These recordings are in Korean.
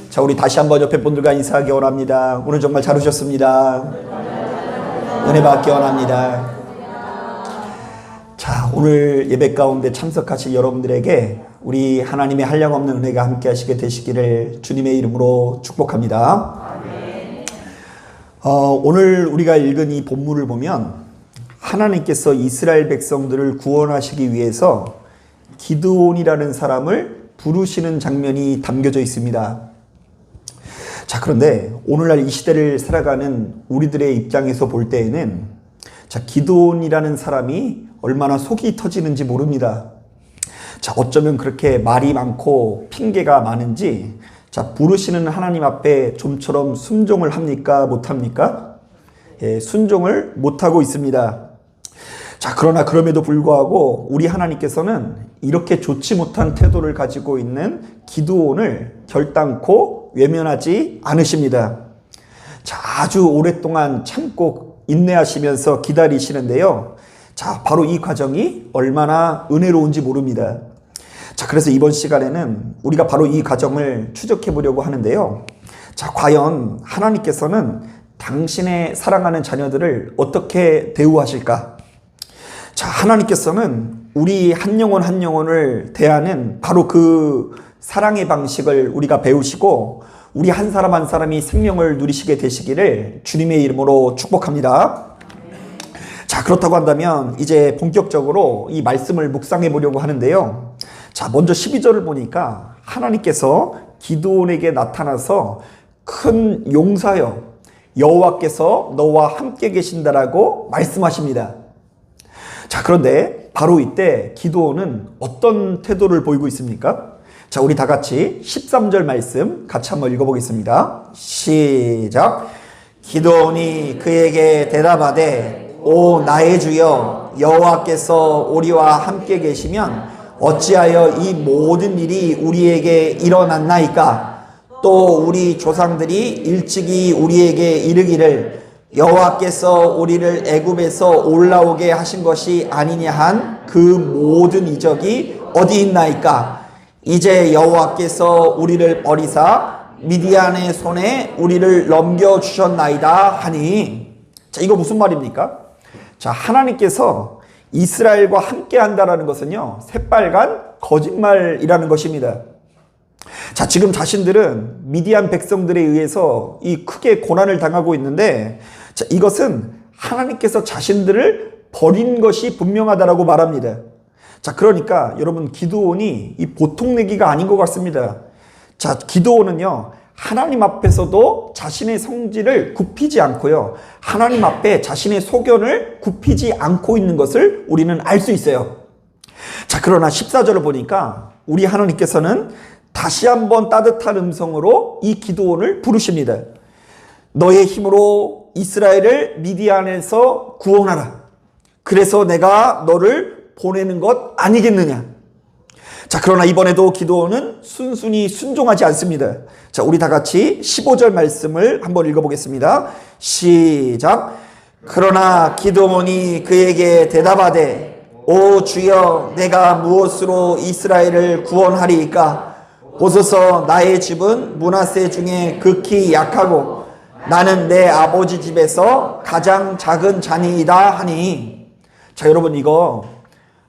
자, 우리 다시 한번 옆에 분들과 인사하기 원합니다. 오늘 정말 잘 오셨습니다. 은혜 받기 원합니다. 자, 오늘 예배 가운데 참석하실 여러분들에게 우리 하나님의 한량없는 은혜가 함께 하시게 되시기를 주님의 이름으로 축복합니다. 오늘 우리가 읽은 이 본문을 보면 하나님께서 이스라엘 백성들을 구원하시기 위해서 기드온이라는 사람을 부르시는 장면이 담겨져 있습니다. 자, 그런데 오늘날 이 시대를 살아가는 우리들의 입장에서 볼 때에는 자, 기드온이라는 사람이 얼마나 속이 터지는지 모릅니다. 자, 어쩌면 그렇게 말이 많고 핑계가 많은지 자, 부르시는 하나님 앞에 좀처럼 순종을 합니까? 못합니까? 예, 순종을 못하고 있습니다. 자, 그러나 그럼에도 불구하고 우리 하나님께서는 이렇게 좋지 못한 태도를 가지고 있는 기드온을 결단코 외면하지 않으십니다. 자, 아주 오랫동안 참고 인내하시면서 기다리시는데요. 자, 바로 이 과정이 얼마나 은혜로운지 모릅니다. 자, 그래서 이번 시간에는 우리가 바로 이 과정을 추적해 보려고 하는데요. 자, 과연 하나님께서는 당신의 사랑하는 자녀들을 어떻게 대우하실까? 자, 하나님께서는 우리 한 영혼 한 영혼을 대하는 바로 그 사랑의 방식을 우리가 배우시고 우리 한 사람 한 사람이 생명을 누리시게 되시기를 주님의 이름으로 축복합니다. 자, 그렇다고 한다면 이제 본격적으로 이 말씀을 묵상해 보려고 하는데요. 자, 먼저 12절을 보니까 하나님께서 기드온에게 나타나서 큰 용사여 여호와께서 너와 함께 계신다라고 말씀하십니다. 자, 그런데 바로 이때 기드온은 어떤 태도를 보이고 있습니까? 자, 우리 다 같이 13절 말씀 같이 한번 읽어보겠습니다. 시작. 기드온이 그에게 대답하되 오 나의 주여 여호와께서 우리와 함께 계시면 어찌하여 이 모든 일이 우리에게 일어났나이까? 또 우리 조상들이 일찍이 우리에게 이르기를 여호와께서 우리를 애굽에서 올라오게 하신 것이 아니냐 한 그 모든 이적이 어디 있나이까? 이제 여호와께서 우리를 버리사 미디안의 손에 우리를 넘겨주셨나이다 하니. 자, 이거 무슨 말입니까? 자, 하나님께서 이스라엘과 함께 한다라는 것은요, 새빨간 거짓말이라는 것입니다. 자, 지금 자신들은 미디안 백성들에 의해서 이 크게 고난을 당하고 있는데, 자, 이것은 하나님께서 자신들을 버린 것이 분명하다라고 말합니다. 자, 그러니까 여러분 기드온이 이 보통 내기가 아닌 것 같습니다. 자, 기드온은요, 하나님 앞에서도 자신의 성질을 굽히지 않고요, 하나님 앞에 자신의 소견을 굽히지 않고 있는 것을 우리는 알 수 있어요. 자, 그러나 14절을 보니까 우리 하나님께서는 다시 한번 따뜻한 음성으로 이 기드온을 부르십니다. 너의 힘으로 이스라엘을 미디안에서 구원하라. 그래서 내가 너를 보내는 것 아니겠느냐. 자, 그러나 이번에도 기드온은 순순히 순종하지 않습니다. 자, 우리 다 같이 15절 말씀을 한번 읽어보겠습니다. 시작. 그러나 기드온이 그에게 대답하되 오 주여 내가 무엇으로 이스라엘을 구원하리이까? 보소서 나의 집은 므낫세 중에 극히 약하고 나는 내 아버지 집에서 가장 작은 자니이다 하니. 자, 여러분 이거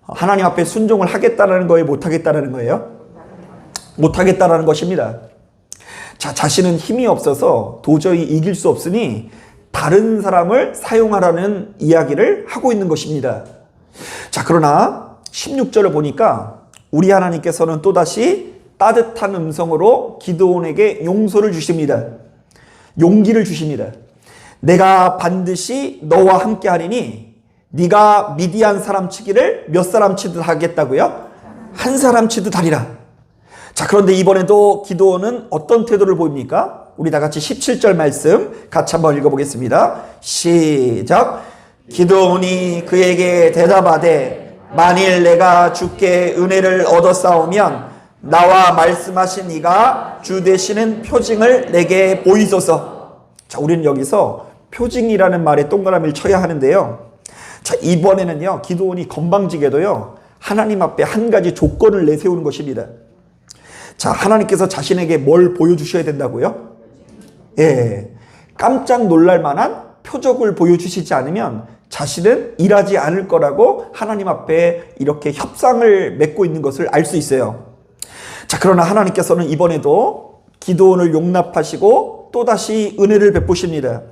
하나님 앞에 순종을 하겠다라는 거예요? 못하겠다라는 거예요? 못하겠다라는 것입니다. 자, 자신은 힘이 없어서 도저히 이길 수 없으니 다른 사람을 사용하라는 이야기를 하고 있는 것입니다. 자, 그러나 16절을 보니까 우리 하나님께서는 또다시 따뜻한 음성으로 기드온에게 용서를 주십니다. 용기를 주십니다. 내가 반드시 너와 함께 하리니 네가 미디안 사람 치기를 몇 사람 치듯 하겠다고요? 한 사람 치듯 하리라. 자, 그런데 이번에도 기드온은 어떤 태도를 보입니까? 우리 다 같이 17절 말씀 같이 한번 읽어보겠습니다. 시작. 기드온이 그에게 대답하되 만일 내가 주께 은혜를 얻었사오면 나와 말씀하신 이가 주 되시는 표징을 내게 보이소서. 자, 우리는 여기서 표징이라는 말에 동그라미를 쳐야 하는데요. 자, 이번에는요, 기드온이 건방지게도요, 하나님 앞에 한 가지 조건을 내세우는 것입니다. 자, 하나님께서 자신에게 뭘 보여주셔야 된다고요? 예, 깜짝 놀랄 만한 표적을 보여주시지 않으면 자신은 일하지 않을 거라고 하나님 앞에 이렇게 협상을 맺고 있는 것을 알 수 있어요. 자, 그러나 하나님께서는 이번에도 기드온을 용납하시고 또다시 은혜를 베푸십니다.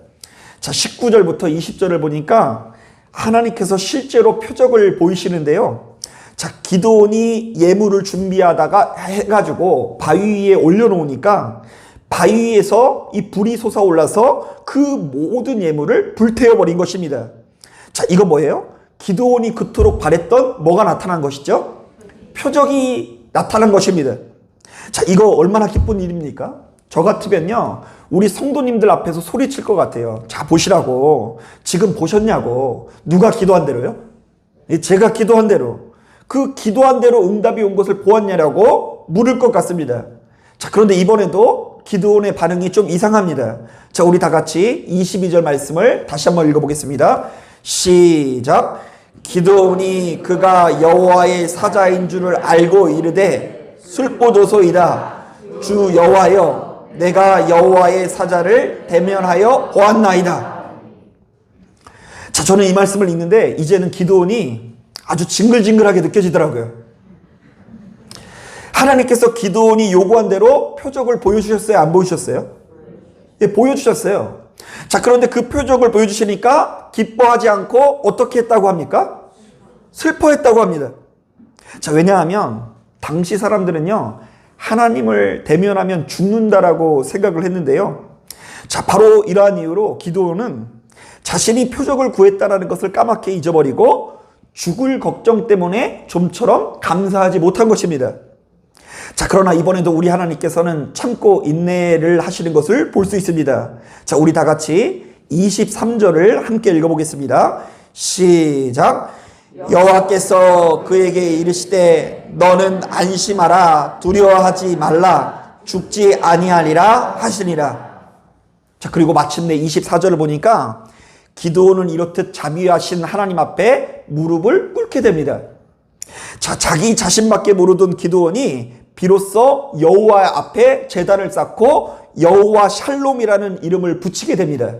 자, 19절부터 20절을 보니까 하나님께서 실제로 표적을 보이시는데요. 자, 기드온이 예물을 준비하다가 해가지고 바위 위에 올려놓으니까 바위 위에서 이 불이 솟아올라서 그 모든 예물을 불태워버린 것입니다. 자, 이거 뭐예요? 기드온이 그토록 바랬던 뭐가 나타난 것이죠? 표적이 나타난 것입니다. 자, 이거 얼마나 기쁜 일입니까? 저 같으면요, 우리 성도님들 앞에서 소리칠 것 같아요. 자, 보시라고. 지금 보셨냐고. 누가 기도한 대로요? 제가 기도한 대로. 그 기도한 대로 응답이 온 것을 보았냐라고 물을 것 같습니다. 자, 그런데 이번에도 기드온의 반응이 좀 이상합니다. 자, 우리 다 같이 22절 말씀을 다시 한번 읽어보겠습니다. 시작. 기드온이 그가 여호와의 사자인 줄을 알고 이르되 슬프도소이다. 주 여호와여, 내가 여호와의 사자를 대면하여 보았나이다. 자, 저는 이 말씀을 읽는데 이제는 기드온이 아주 징글징글하게 느껴지더라고요. 하나님께서 기드온이 요구한 대로 표적을 보여주셨어요? 안 보여주셨어요? 예, 보여주셨어요. 자, 그런데 그 표적을 보여주시니까 기뻐하지 않고 어떻게 했다고 합니까? 슬퍼했다고 합니다. 자, 왜냐하면 당시 사람들은요, 하나님을 대면하면 죽는다라고 생각을 했는데요. 자, 바로 이러한 이유로 기드온은 자신이 표적을 구했다라는 것을 까맣게 잊어버리고 죽을 걱정 때문에 좀처럼 감사하지 못한 것입니다. 자, 그러나 이번에도 우리 하나님께서는 참고 인내를 하시는 것을 볼 수 있습니다. 자, 우리 다 같이 23절을 함께 읽어보겠습니다. 시작. 여호와께서 그에게 이르시되 너는 안심하라, 두려워하지 말라, 죽지 아니하리라 하시니라. 자, 그리고 마침내 24절을 보니까 기드온은 이렇듯 자비하신 하나님 앞에 무릎을 꿇게 됩니다. 자, 자기 자신밖에 모르던 기드온이 비로소 여호와 앞에 제단을 쌓고 여호와 샬롬이라는 이름을 붙이게 됩니다.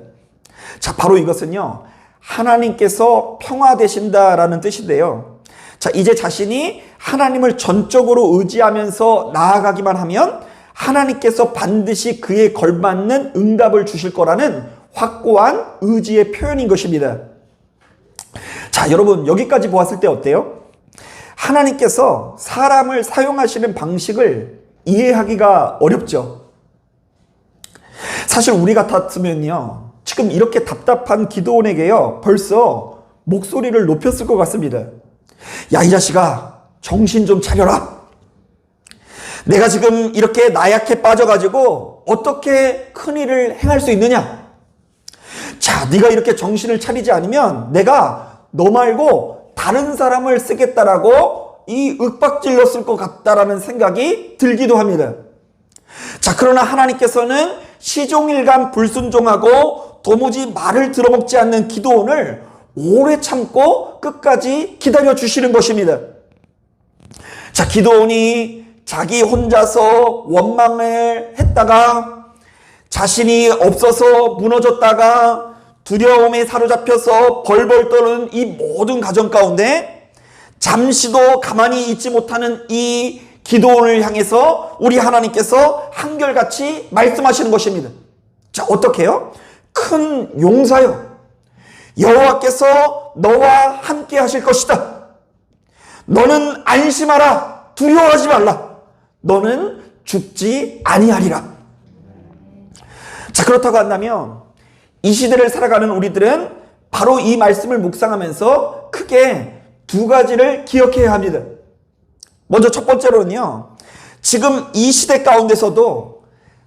자, 바로 이것은요, 하나님께서 평화되신다라는 뜻인데요. 자, 이제 자신이 하나님을 전적으로 의지하면서 나아가기만 하면 하나님께서 반드시 그에 걸맞는 응답을 주실 거라는 확고한 의지의 표현인 것입니다. 자, 여러분, 여기까지 보았을 때 어때요? 하나님께서 사람을 사용하시는 방식을 이해하기가 어렵죠. 사실 우리 같았으면요, 지금 이렇게 답답한 기드온에게요, 벌써 목소리를 높였을 것 같습니다. 야, 이 자식아, 정신 좀 차려라. 내가 지금 이렇게 나약해 빠져가지고 어떻게 큰일을 행할 수 있느냐? 자, 네가 이렇게 정신을 차리지 않으면 내가 너 말고 다른 사람을 쓰겠다라고 이 윽박질렀을 것 같다라는 생각이 들기도 합니다. 자, 그러나 하나님께서는 시종일관 불순종하고 도무지 말을 들어먹지 않는 기드온을 오래 참고 끝까지 기다려 주시는 것입니다. 자, 기드온이 자기 혼자서 원망을 했다가 자신이 없어서 무너졌다가 두려움에 사로잡혀서 벌벌 떠는 이 모든 가정 가운데 잠시도 가만히 있지 못하는 이 기드온을 향해서 우리 하나님께서 한결같이 말씀하시는 것입니다. 자, 어떻게 해요? 큰 용사여, 여호와께서 너와 함께 하실 것이다. 너는 안심하라, 두려워하지 말라. 너는 죽지 아니하리라. 자, 그렇다고 한다면 이 시대를 살아가는 우리들은 바로 이 말씀을 묵상하면서 크게 두 가지를 기억해야 합니다. 먼저 첫 번째로는요, 지금 이 시대 가운데서도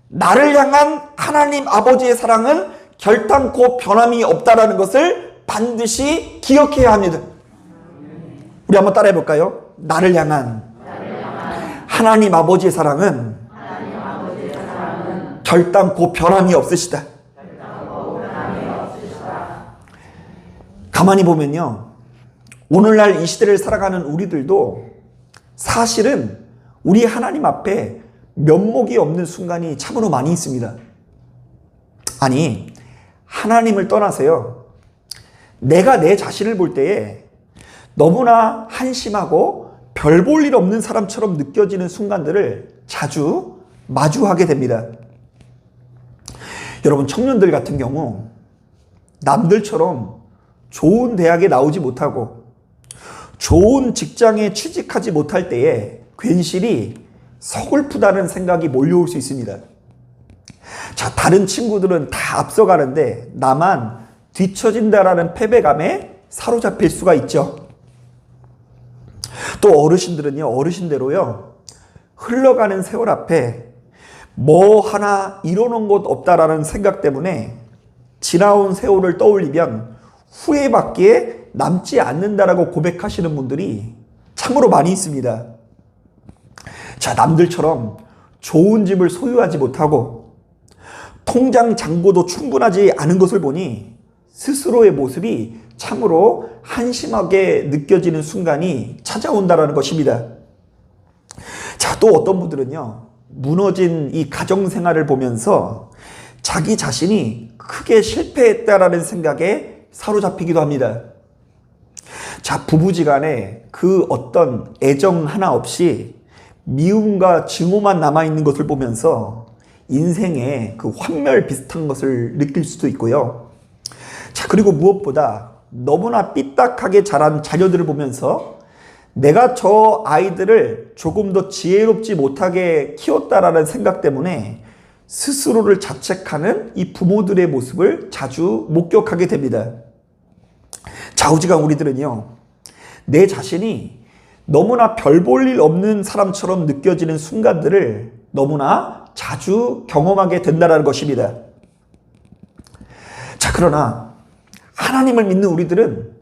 나를 향한 하나님 아버지의 사랑은 결단코 변함이 없다라는 것을 반드시 기억해야 합니다. 우리 한번 따라해 볼까요? 나를 향한 하나님 아버지의 사랑은 결단코 변함이 없으시다. 가만히 보면요, 오늘날 이 시대를 살아가는 우리들도 사실은 우리 하나님 앞에 면목이 없는 순간이 참으로 많이 있습니다. 아니, 하나님을 떠나서요, 내가 내 자신을 볼 때에 너무나 한심하고 별 볼 일 없는 사람처럼 느껴지는 순간들을 자주 마주하게 됩니다. 여러분, 청년들 같은 경우 남들처럼 좋은 대학에 나오지 못하고 좋은 직장에 취직하지 못할 때에 괜시리 서글프다는 생각이 몰려올 수 있습니다. 자, 다른 친구들은 다 앞서가는데 나만 뒤처진다라는 패배감에 사로잡힐 수가 있죠. 또 어르신들은요, 어르신대로요, 흘러가는 세월 앞에 뭐 하나 이뤄놓은 것 없다라는 생각 때문에 지나온 세월을 떠올리면 후회밖에 남지 않는다라고 고백하시는 분들이 참으로 많이 있습니다. 자, 남들처럼 좋은 집을 소유하지 못하고 통장 잔고도 충분하지 않은 것을 보니 스스로의 모습이 참으로 한심하게 느껴지는 순간이 찾아온다라는 것입니다. 자, 또 어떤 분들은요, 무너진 이 가정생활을 보면서 자기 자신이 크게 실패했다라는 생각에 사로잡히기도 합니다. 자, 부부지간에 그 어떤 애정 하나 없이 미움과 증오만 남아있는 것을 보면서 인생의 그 환멸 비슷한 것을 느낄 수도 있고요. 자, 그리고 무엇보다 너무나 삐딱하게 자란 자녀들을 보면서 내가 저 아이들을 조금 더 지혜롭지 못하게 키웠다라는 생각 때문에 스스로를 자책하는 이 부모들의 모습을 자주 목격하게 됩니다. 좌우지간 우리들은요, 내 자신이 너무나 별 볼 일 없는 사람처럼 느껴지는 순간들을 너무나 자주 경험하게 된다는 것입니다. 자, 그러나 하나님을 믿는 우리들은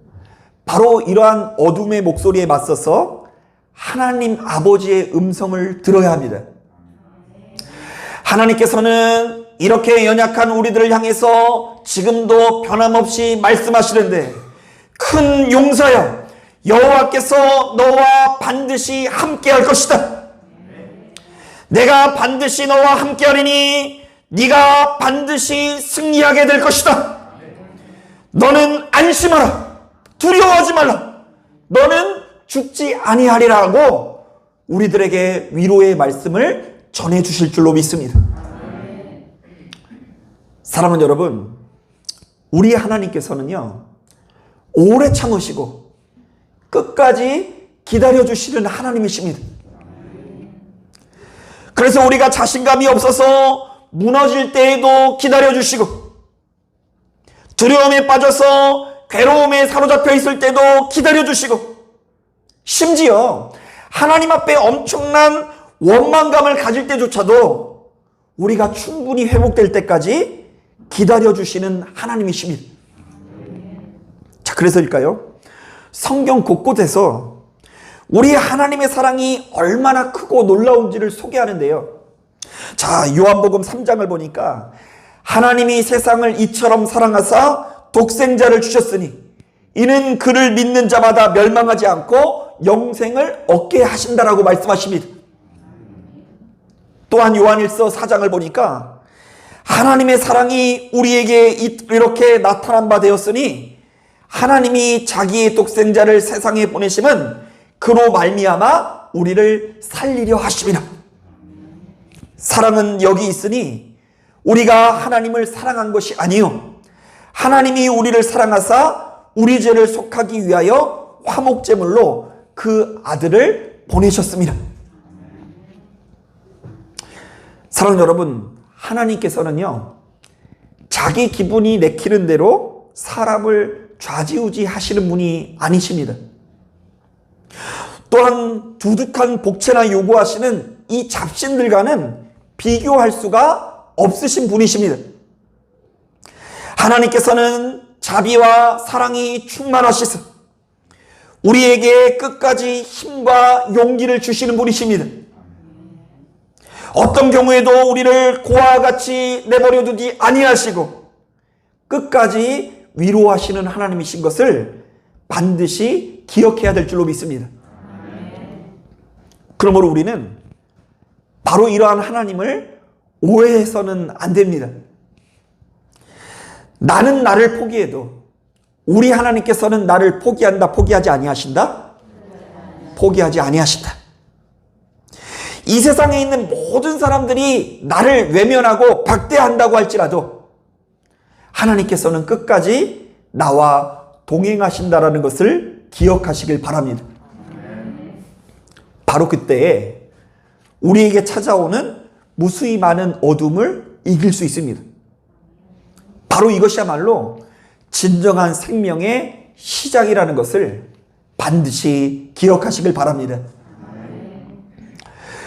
바로 이러한 어둠의 목소리에 맞서서 하나님 아버지의 음성을 들어야 합니다. 하나님께서는 이렇게 연약한 우리들을 향해서 지금도 변함없이 말씀하시는데, 큰 용사여, 여호와께서 너와 반드시 함께할 것이다. 내가 반드시 너와 함께하리니 네가 반드시 승리하게 될 것이다. 너는 안심하라. 두려워하지 말라. 너는 죽지 아니하리라고 우리들에게 위로의 말씀을 전해주실 줄로 믿습니다. 사랑하는 여러분, 우리 하나님께서는요, 오래 참으시고 끝까지 기다려주시는 하나님이십니다. 그래서 우리가 자신감이 없어서 무너질 때에도 기다려주시고, 두려움에 빠져서 괴로움에 사로잡혀 있을 때도 기다려주시고, 심지어 하나님 앞에 엄청난 원망감을 가질 때조차도 우리가 충분히 회복될 때까지 기다려주시는 하나님이십니다. 자, 그래서일까요? 성경 곳곳에서 우리 하나님의 사랑이 얼마나 크고 놀라운지를 소개하는데요. 자, 요한복음 3장을 보니까 하나님이 세상을 이처럼 사랑하사 독생자를 주셨으니 이는 그를 믿는 자마다 멸망하지 않고 영생을 얻게 하신다라고 말씀하십니다. 또한 요한일서 4장을 보니까 하나님의 사랑이 우리에게 이렇게 나타난 바 되었으니 하나님이 자기의 독생자를 세상에 보내심은 그로 말미암아 우리를 살리려 하심이라. 사랑은 여기 있으니 우리가 하나님을 사랑한 것이 아니요, 하나님이 우리를 사랑하사 우리 죄를 속하기 위하여 화목제물로 그 아들을 보내셨습니다. 사랑하는 여러분, 하나님께서는요, 자기 기분이 내키는 대로 사람을 좌지우지 하시는 분이 아니십니다. 또한 두둑한 복채나 요구하시는 이 잡신들과는 비교할 수가 없으신 분이십니다. 하나님께서는 자비와 사랑이 충만하시사 우리에게 끝까지 힘과 용기를 주시는 분이십니다. 어떤 경우에도 우리를 고아와 같이 내버려 두지 아니하시고 끝까지 위로하시는 하나님이신 것을 반드시 기억해야 될 줄로 믿습니다. 그러므로 우리는 바로 이러한 하나님을 오해해서는 안 됩니다. 나는 나를 포기해도 우리 하나님께서는 나를 포기한다, 포기하지 아니하신다? 포기하지 아니하신다. 이 세상에 있는 모든 사람들이 나를 외면하고 박대한다고 할지라도 하나님께서는 끝까지 나와 동행하신다라는 것을 기억하시길 바랍니다. 바로 그때에 우리에게 찾아오는 무수히 많은 어둠을 이길 수 있습니다. 바로 이것이야말로 진정한 생명의 시작이라는 것을 반드시 기억하시길 바랍니다.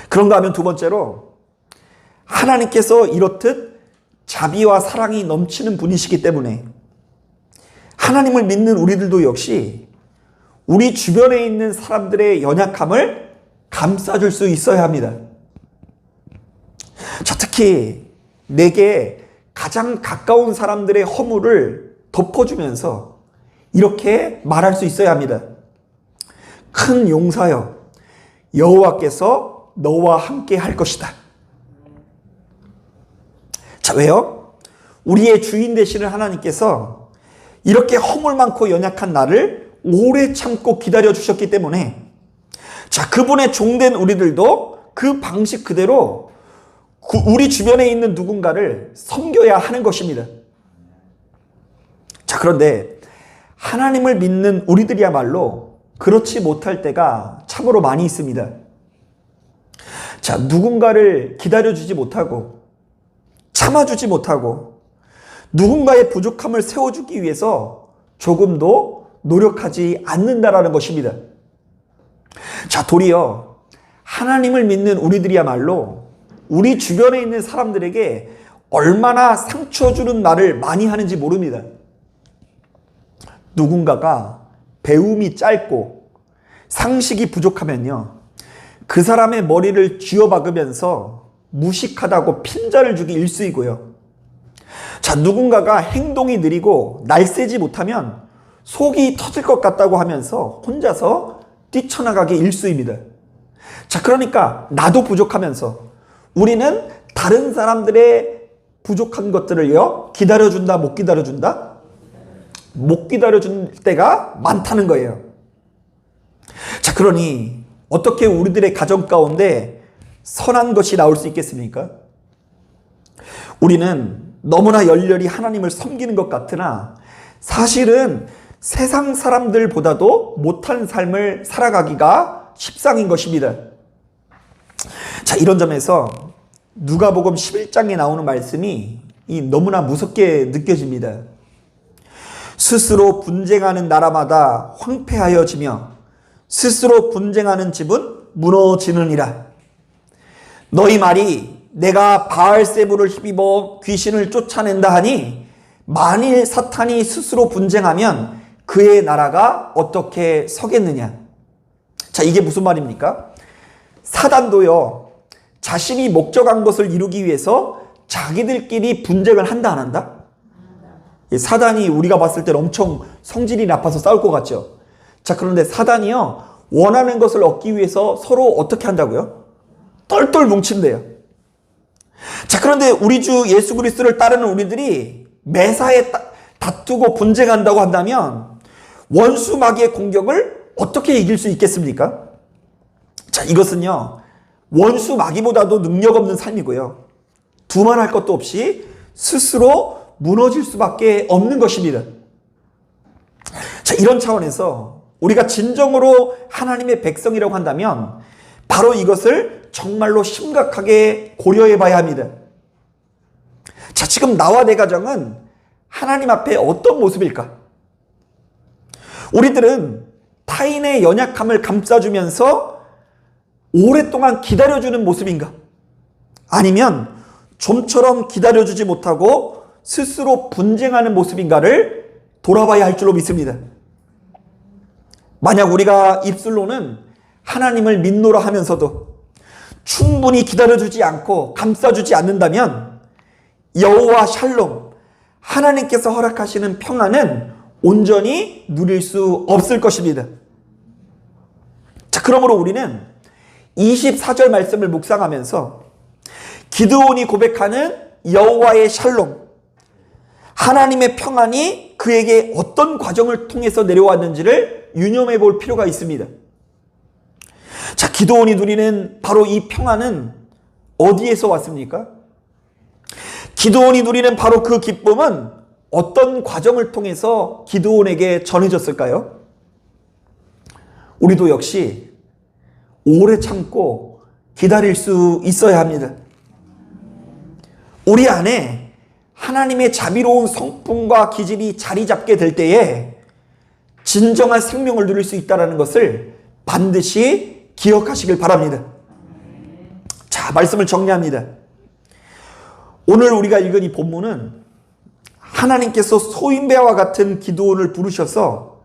그런가 하면 두 번째로, 하나님께서 이렇듯 자비와 사랑이 넘치는 분이시기 때문에 하나님을 믿는 우리들도 역시 우리 주변에 있는 사람들의 연약함을 감싸줄 수 있어야 합니다. 자, 특히 내게 가장 가까운 사람들의 허물을 덮어주면서 이렇게 말할 수 있어야 합니다. 큰 용사여, 여호와께서 너와 함께 할 것이다. 자, 왜요? 우리의 주인 되시는 하나님께서 이렇게 허물 많고 연약한 나를 오래 참고 기다려 주셨기 때문에, 자, 그분의 종된 우리들도 그 방식 그대로 우리 주변에 있는 누군가를 섬겨야 하는 것입니다. 자, 그런데 하나님을 믿는 우리들이야말로 그렇지 못할 때가 참으로 많이 있습니다. 자, 누군가를 기다려주지 못하고 참아주지 못하고 누군가의 부족함을 세워주기 위해서 조금도 노력하지 않는다라는 것입니다. 자, 도리어 하나님을 믿는 우리들이야말로 우리 주변에 있는 사람들에게 얼마나 상처 주는 말을 많이 하는지 모릅니다. 누군가가 배움이 짧고 상식이 부족하면요, 그 사람의 머리를 쥐어박으면서 무식하다고 핀자를 주기 일쑤이고요. 자, 누군가가 행동이 느리고 날쌔지 못하면 속이 터질 것 같다고 하면서 혼자서 뛰쳐나가기 일쑤입니다. 자, 그러니까 나도 부족하면서 우리는 다른 사람들의 부족한 것들을요, 기다려준다, 못 기다려준다? 못 기다려줄 때가 많다는 거예요. 자, 그러니 어떻게 우리들의 가정 가운데 선한 것이 나올 수 있겠습니까? 우리는 너무나 열렬히 하나님을 섬기는 것 같으나 사실은 세상 사람들보다도 못한 삶을 살아가기가 십상인 것입니다. 자, 이런 점에서 누가복음 11장에 나오는 말씀이 너무나 무섭게 느껴집니다. 스스로 분쟁하는 나라마다 황폐하여지며 스스로 분쟁하는 집은 무너지느니라. 너희 말이 내가 바알세불을 힘입어 귀신을 쫓아낸다 하니 만일 사탄이 스스로 분쟁하면 그의 나라가 어떻게 서겠느냐. 자, 이게 무슨 말입니까? 사단도요, 자신이 목적한 것을 이루기 위해서 자기들끼리 분쟁을 한다 안 한다? 사단이 우리가 봤을 때 엄청 성질이 나빠서 싸울 것 같죠? 자, 그런데 사단이요, 원하는 것을 얻기 위해서 서로 어떻게 한다고요? 똘똘 뭉친대요. 자, 그런데 우리 주 예수 그리스도를 따르는 우리들이 매사에 다투고 분쟁한다고 한다면 원수 마귀의 공격을 어떻게 이길 수 있겠습니까? 자, 이것은요, 원수 마귀보다도 능력 없는 삶이고요, 두말할 것도 없이 스스로 무너질 수밖에 없는 것입니다. 자, 이런 차원에서 우리가 진정으로 하나님의 백성이라고 한다면 바로 이것을 정말로 심각하게 고려해 봐야 합니다. 자, 지금 나와 내 가정은 하나님 앞에 어떤 모습일까? 우리들은 타인의 연약함을 감싸주면서 오랫동안 기다려주는 모습인가? 아니면 좀처럼 기다려주지 못하고 스스로 분쟁하는 모습인가를 돌아봐야 할 줄로 믿습니다. 만약 우리가 입술로는 하나님을 믿노라 하면서도 충분히 기다려주지 않고 감싸주지 않는다면 여호와 샬롬, 하나님께서 허락하시는 평안은 온전히 누릴 수 없을 것입니다. 자, 그러므로 우리는 24절 말씀을 묵상하면서 기드온이 고백하는 여호와의 샬롬, 하나님의 평안이 그에게 어떤 과정을 통해서 내려왔는지를 유념해 볼 필요가 있습니다. 자, 기드온이 누리는 바로 이 평안은 어디에서 왔습니까? 기드온이 누리는 바로 그 기쁨은 어떤 과정을 통해서 기드온에게 전해졌을까요? 우리도 역시 오래 참고 기다릴 수 있어야 합니다. 우리 안에 하나님의 자비로운 성품과 기질이 자리 잡게 될 때에 진정한 생명을 누릴 수 있다는 것을 반드시 기억하시길 바랍니다. 자, 말씀을 정리합니다. 오늘 우리가 읽은 이 본문은 하나님께서 소인배와 같은 기드온을 부르셔서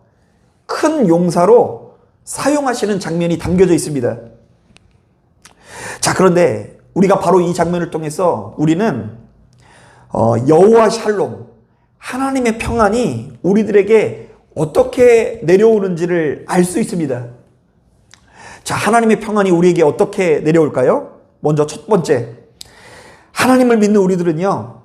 큰 용사로 사용하시는 장면이 담겨져 있습니다. 자, 그런데 우리가 바로 이 장면을 통해서 우리는 여호와 샬롬, 하나님의 평안이 우리들에게 어떻게 내려오는지를 알 수 있습니다. 자, 하나님의 평안이 우리에게 어떻게 내려올까요? 먼저 첫 번째, 하나님을 믿는 우리들은요,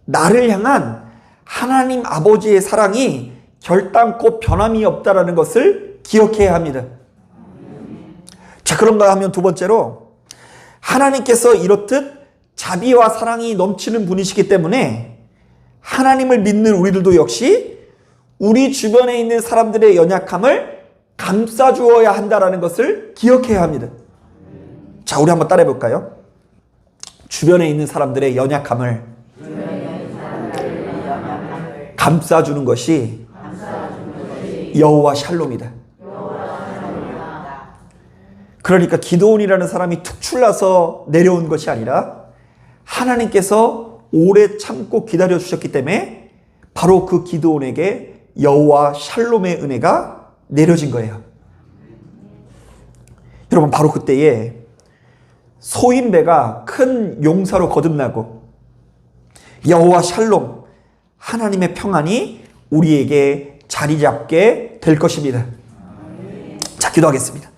나를 향한 하나님 아버지의 사랑이 결단코 변함이 없다라는 것을 기억해야 합니다. 자, 그런가 하면 두 번째로, 하나님께서 이렇듯 자비와 사랑이 넘치는 분이시기 때문에 하나님을 믿는 우리들도 역시 우리 주변에 있는 사람들의 연약함을 감싸주어야 한다는 것을 기억해야 합니다. 자, 우리 한번 따라해 볼까요? 주변에 있는 사람들의 연약함을 감싸주는 것이 여호와 샬롬이다. 그러니까 기드온이라는 사람이 특출나서 내려온 것이 아니라 하나님께서 오래 참고 기다려 주셨기 때문에 바로 그 기드온에게 여호와 샬롬의 은혜가 내려진 거예요. 여러분, 바로 그때에 소인배가 큰 용사로 거듭나고 여호와 샬롬, 하나님의 평안이 우리에게 자리 잡게 될 것입니다. 자, 기도하겠습니다.